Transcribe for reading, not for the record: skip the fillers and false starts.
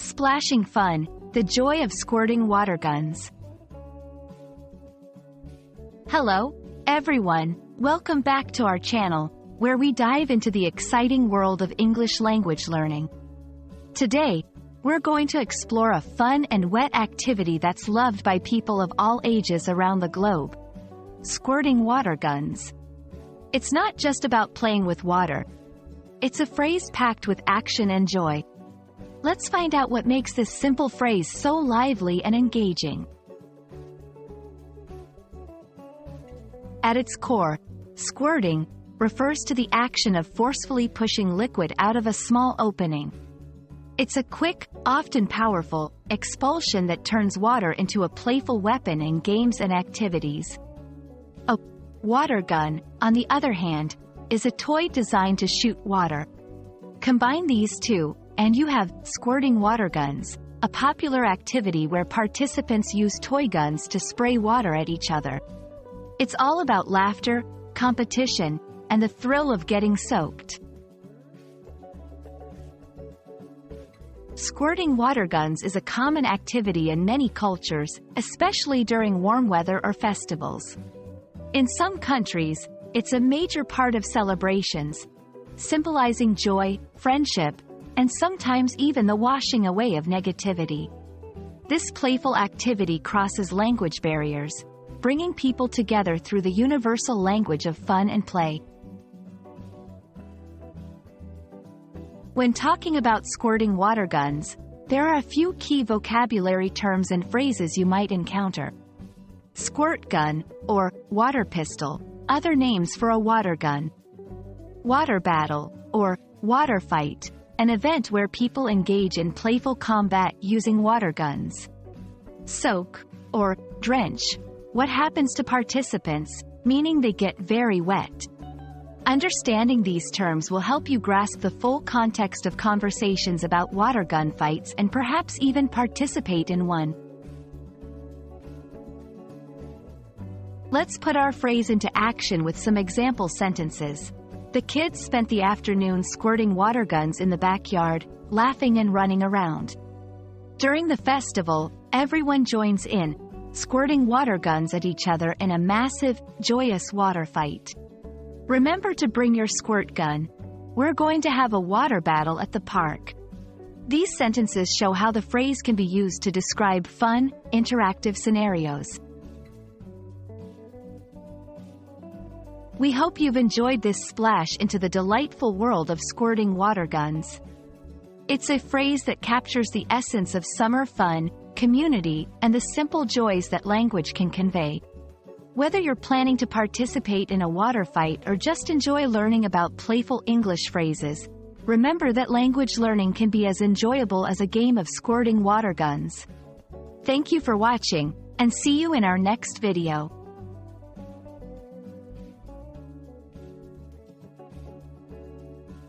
Splashing fun, the joy of squirting water guns. Hello, everyone. Welcome back to our channel, where we dive into the exciting world of English language learning. Today, we're going to explore a fun and wet activity that's loved by people of all ages around the globe: squirting water guns. It's not just about playing with water. It's a phrase packed with action and joy. Let's find out what makes this simple phrase so lively and engaging. At its core, squirting refers to the action of forcefully pushing liquid out of a small opening. It's a quick, often powerful, expulsion that turns water into a playful weapon in games and activities. A water gun, on the other hand, is a toy designed to shoot water. Combine these two, and you have squirting water guns, a popular activity where participants use toy guns to spray water at each other. It's all about laughter, competition, and the thrill of getting soaked. Squirting water guns is a common activity in many cultures, especially during warm weather or festivals. In some countries, it's a major part of celebrations, symbolizing joy, friendship, and sometimes even the washing away of negativity. This playful activity crosses language barriers, bringing people together through the universal language of fun and play. When talking about squirting water guns, there are a few key vocabulary terms and phrases you might encounter. Squirt gun, or water pistol, other names for a water gun. Water battle, or water fight, an event where people engage in playful combat using water guns. Soak, or drench, what happens to participants, meaning they get very wet. Understanding these terms will help you grasp the full context of conversations about water gun fights and perhaps even participate in one. Let's put our phrase into action with some example sentences. The kids spent the afternoon squirting water guns in the backyard, laughing and running around. During the festival, everyone joins in, squirting water guns at each other in a massive, joyous water fight. Remember to bring your squirt gun. We're going to have a water battle at the park. These sentences show how the phrase can be used to describe fun, interactive scenarios. We hope you've enjoyed this splash into the delightful world of squirting water guns. It's a phrase that captures the essence of summer fun, community, and the simple joys that language can convey. Whether you're planning to participate in a water fight or just enjoy learning about playful English phrases, remember that language learning can be as enjoyable as a game of squirting water guns. Thank you for watching, and see you in our next video.